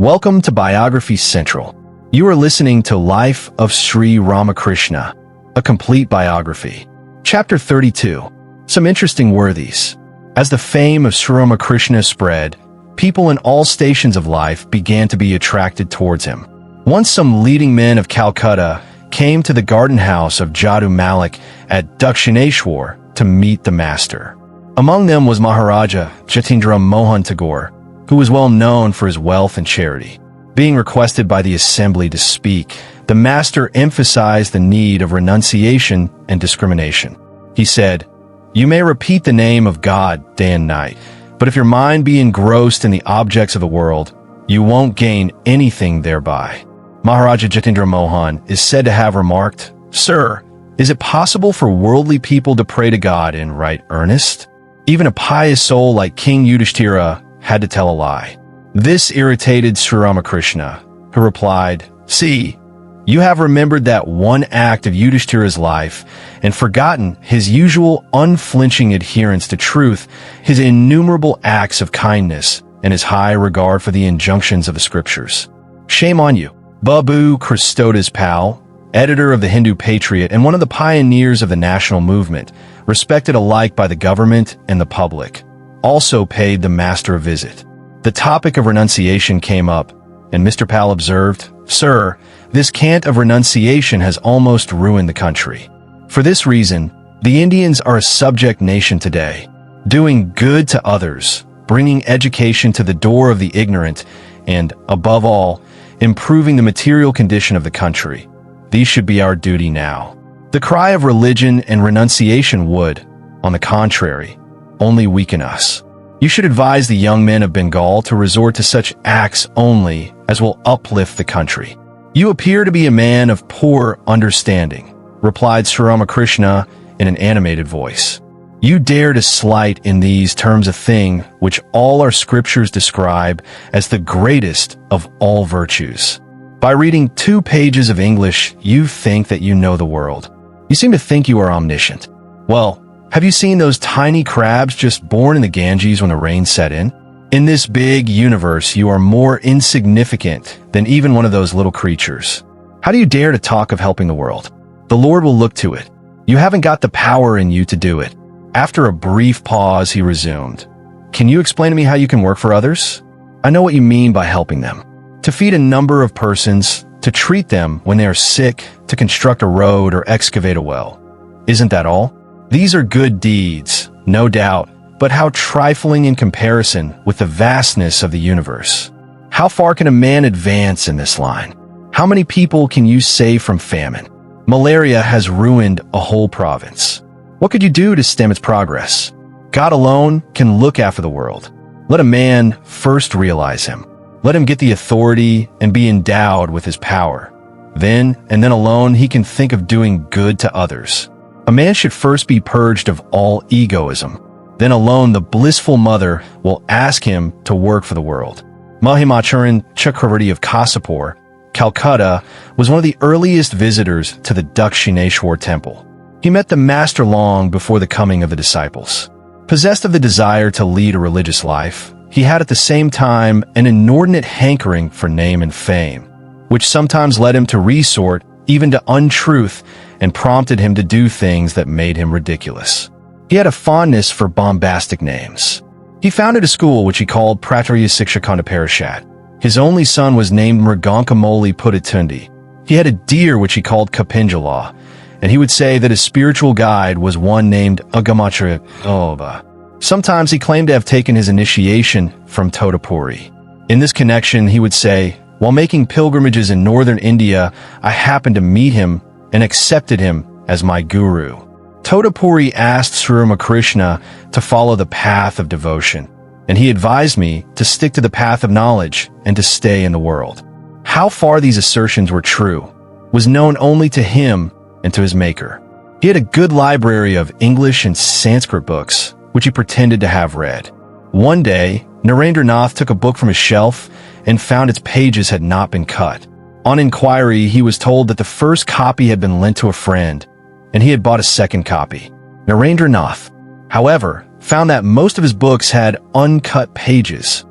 Welcome to Biography Central. You are listening to Life of Sri Ramakrishna, a complete biography. Chapter 32. Some interesting worthies. As the fame of Sri Ramakrishna spread, people in all stations of life began to be attracted towards him. Once some leading men of Calcutta came to the garden house of Jadu Malik at Dakshineshwar to meet the master. Among them was Maharaja Jatindra Mohan Tagore, who was well known for his wealth and charity. Being requested by the assembly to speak, the master emphasized the need of renunciation and discrimination. He said, "You may repeat the name of God day and night, but if your mind be engrossed in the objects of the world, you won't gain anything thereby." Maharaja Jatindra Mohan is said to have remarked, "Sir, is it possible for worldly people to pray to God in right earnest? Even a pious soul like King Yudhishthira had to tell a lie." This irritated Sri Ramakrishna, who replied, "See, you have remembered that one act of Yudhishthira's life and forgotten his usual unflinching adherence to truth, his innumerable acts of kindness, and his high regard for the injunctions of the scriptures. Shame on you." Babu Christodas Pal, editor of the Hindu Patriot and one of the pioneers of the national movement, respected alike by the government and the public, also paid the master a visit. The topic of renunciation came up, and Mr. Pal observed, "Sir, this cant of renunciation has almost ruined the country. For this reason, the Indians are a subject nation today, doing good to others, bringing education to the door of the ignorant, and, above all, improving the material condition of the country. These should be our duty now. The cry of religion and renunciation would, on the contrary, only weaken us. You should advise the young men of Bengal to resort to such acts only as will uplift the country." "You appear to be a man of poor understanding," replied Sri Ramakrishna in an animated voice. "You dare to slight in these terms a thing which all our scriptures describe as the greatest of all virtues. By reading 2 pages of English, you think that you know the world. You seem to think you are omniscient. Well, have you seen those tiny crabs just born in the Ganges when the rain set in? In this big universe, you are more insignificant than even one of those little creatures. How do you dare to talk of helping the world? The Lord will look to it. You haven't got the power in you to do it." After a brief pause, he resumed, "Can you explain to me how you can work for others? I know what you mean by helping them. To feed a number of persons, to treat them when they are sick, to construct a road or excavate a well. Isn't that all? These are good deeds, no doubt, but how trifling in comparison with the vastness of the universe. How far can a man advance in this line? How many people can you save from famine? Malaria has ruined a whole province. What could you do to stem its progress? God alone can look after the world. Let a man first realize him. Let him get the authority and be endowed with his power. Then, and then alone, he can think of doing good to others. A man should first be purged of all egoism. Then alone the blissful mother will ask him to work for the world." Mahimacharan Chakravarti of Kasipur, Calcutta, was one of the earliest visitors to the Dakshineshwar temple. He met the master long before the coming of the disciples. Possessed of the desire to lead a religious life, he had at the same time an inordinate hankering for name and fame, which sometimes led him to resort even to untruth and prompted him to do things that made him ridiculous. He had a fondness for bombastic names. He founded a school which he called Pratarya Sikshakanda Parashat. His only son was named Mrigankamoli Puditundi. He had a deer which he called Kapinjala, and he would say that his spiritual guide was one named Agamachara Oba. Sometimes he claimed to have taken his initiation from Totapuri. In this connection, he would say, "While making pilgrimages in northern India, I happened to meet him and accepted him as my guru." Totapuri asked Sri Ramakrishna to follow the path of devotion, and he advised me to stick to the path of knowledge and to stay in the world. How far these assertions were true was known only to him and to his maker. He had a good library of English and Sanskrit books, which he pretended to have read. One day, Narendranath took a book from his shelf and found its pages had not been cut. On inquiry, he was told that the first copy had been lent to a friend, and he had bought a second copy. Narendranath, however, found that most of his books had uncut pages.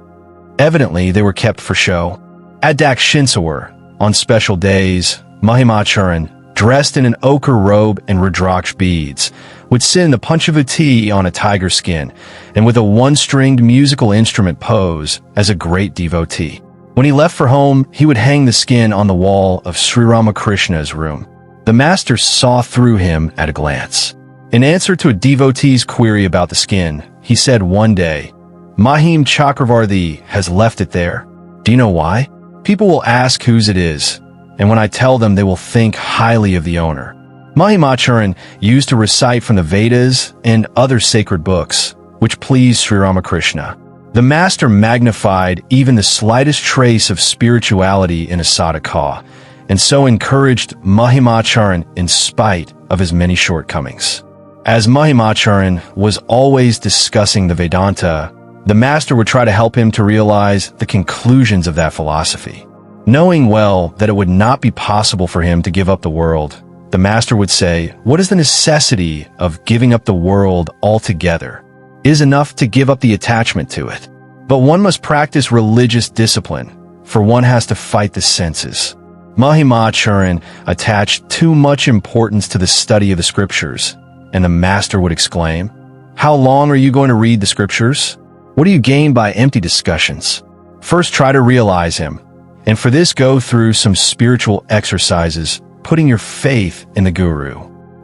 Evidently, they were kept for show. At Dakshinsawar, on special days, Mahimacharan, dressed in an ochre robe and Rudraksh beads, would sit in the Panchavuti on a tiger skin and with a one-stringed musical instrument pose as a great devotee. When he left for home, he would hang the skin on the wall of Sri Ramakrishna's room. The master saw through him at a glance. In answer to a devotee's query about the skin, he said one day, "Mahim Chakravarti has left it there. Do you know why? People will ask whose it is, and when I tell them, they will think highly of the owner." Mahimacharan used to recite from the Vedas and other sacred books, which pleased Sri Ramakrishna. The master magnified even the slightest trace of spirituality in a sadhaka, and so encouraged Mahimacharan in spite of his many shortcomings. As Mahimacharan was always discussing the Vedanta, the master would try to help him to realize the conclusions of that philosophy. Knowing well that it would not be possible for him to give up the world, the master would say, "What is the necessity of giving up the world altogether? It is enough to give up the attachment to it. But one must practice religious discipline, for one has to fight the senses." Mahimacharan attached too much importance to the study of the scriptures, and the master would exclaim, "How long are you going to read the scriptures? What do you gain by empty discussions? First try to realize him, and for this go through some spiritual exercises, putting your faith in the guru.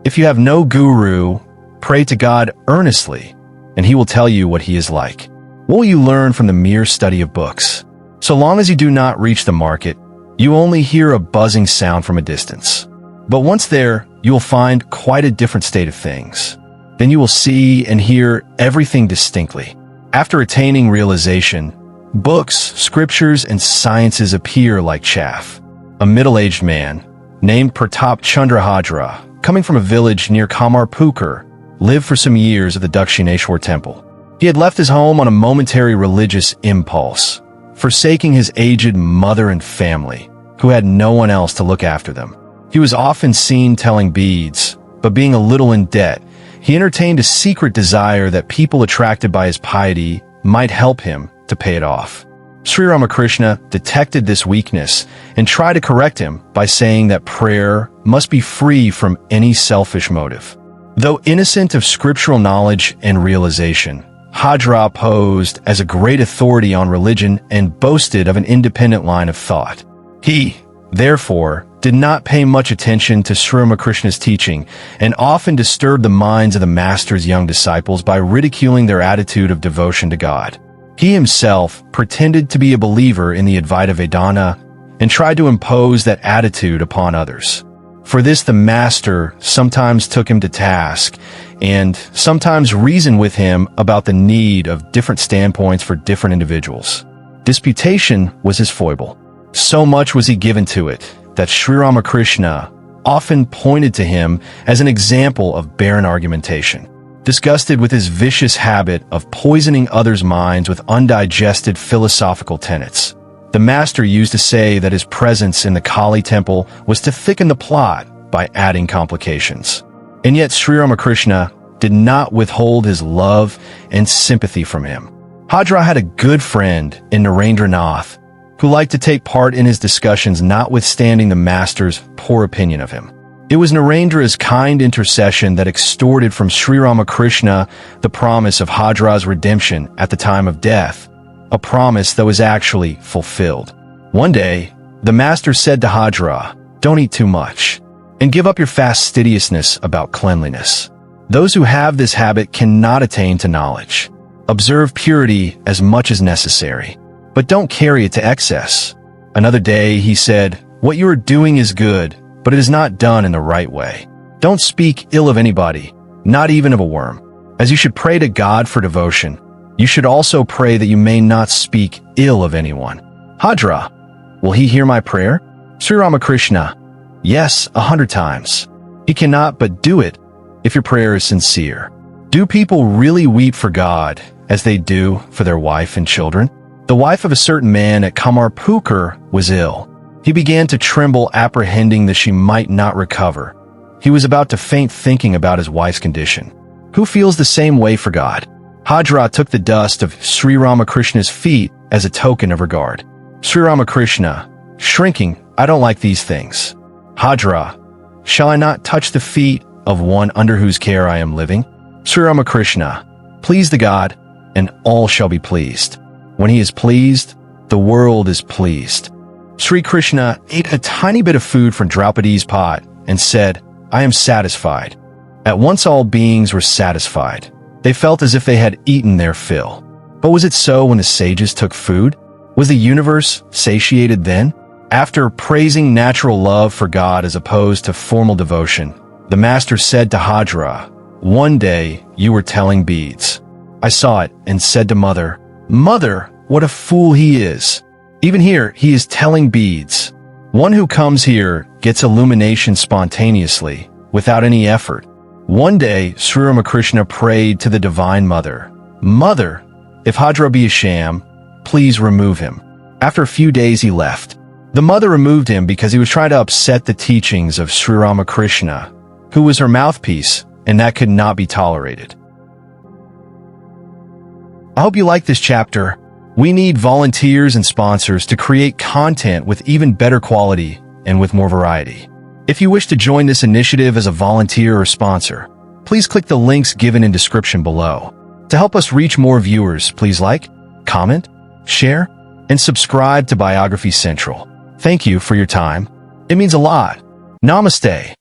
If you have no guru, pray to God earnestly, and he will tell you what he is like. What will you learn from the mere study of books? So long as you do not reach the market, you only hear a buzzing sound from a distance. But once there, you will find quite a different state of things. Then you will see and hear everything distinctly. After attaining realization, books, scriptures, and sciences appear like chaff. A middle-aged man, named Pratap Chandra Hajra, coming from a village near Kamarpukur, lived for some years at the Dakshineshwar temple. He had left his home on a momentary religious impulse, forsaking his aged mother and family, who had no one else to look after them. He was often seen telling beads, but being a little in debt, he entertained a secret desire that people attracted by his piety might help him to pay it off. Sri Ramakrishna detected this weakness and tried to correct him by saying that prayer must be free from any selfish motive. Though innocent of scriptural knowledge and realization, Hajra posed as a great authority on religion and boasted of an independent line of thought. He, therefore, did not pay much attention to Sri Ramakrishna's teaching and often disturbed the minds of the master's young disciples by ridiculing their attitude of devotion to God. He himself pretended to be a believer in the Advaita Vedanta and tried to impose that attitude upon others. For this, the master sometimes took him to task and sometimes reasoned with him about the need of different standpoints for different individuals. Disputation was his foible. So much was he given to it that Sri Ramakrishna often pointed to him as an example of barren argumentation. Disgusted with his vicious habit of poisoning others' minds with undigested philosophical tenets, the master used to say that his presence in the Kali temple was to thicken the plot by adding complications. And yet Sri Ramakrishna did not withhold his love and sympathy from him. Hajra had a good friend in Narendranath who liked to take part in his discussions notwithstanding the master's poor opinion of him. It was Narendra's kind intercession that extorted from Sri Ramakrishna the promise of Hajra's redemption at the time of death, a promise that was actually fulfilled. One day, the master said to Hajra, "Don't eat too much, and give up your fastidiousness about cleanliness. Those who have this habit cannot attain to knowledge. Observe purity as much as necessary, but don't carry it to excess." Another day, he said, "What you are doing is good, but it is not done in the right way. Don't speak ill of anybody, not even of a worm. As you should pray to God for devotion, you should also pray that you may not speak ill of anyone." Hajra, will he hear my prayer? Sri Ramakrishna, yes, 100 times. He cannot but do it if your prayer is sincere. Do people really weep for God as they do for their wife and children? The wife of a certain man at Kamarpukur was ill. He began to tremble, apprehending that she might not recover. He was about to faint thinking about his wife's condition. Who feels the same way for God? Hajra took the dust of Sri Ramakrishna's feet as a token of regard. Sri Ramakrishna, shrinking, I don't like these things. Hajra, shall I not touch the feet of one under whose care I am living? Sri Ramakrishna, please the God, and all shall be pleased. When he is pleased, the world is pleased. Sri Krishna ate a tiny bit of food from Draupadi's pot and said, I am satisfied. At once all beings were satisfied. They felt as if they had eaten their fill. But was it so when the sages took food? Was the universe satiated then? After praising natural love for God as opposed to formal devotion, the master said to Hajra, one day you were telling beads. I saw it and said to Mother, Mother, what a fool he is. Even here, he is telling beads. One who comes here gets illumination spontaneously, without any effort. One day, Sri Ramakrishna prayed to the Divine Mother, Mother, if Hajra be a sham, please remove him. After a few days, he left. The mother removed him because he was trying to upset the teachings of Sri Ramakrishna, who was her mouthpiece, and that could not be tolerated. I hope you like this chapter. We need volunteers and sponsors to create content with even better quality and with more variety. If you wish to join this initiative as a volunteer or sponsor, please click the links given in description below. To help us reach more viewers, please like, comment, share, and subscribe to Biography Central. Thank you for your time. It means a lot. Namaste.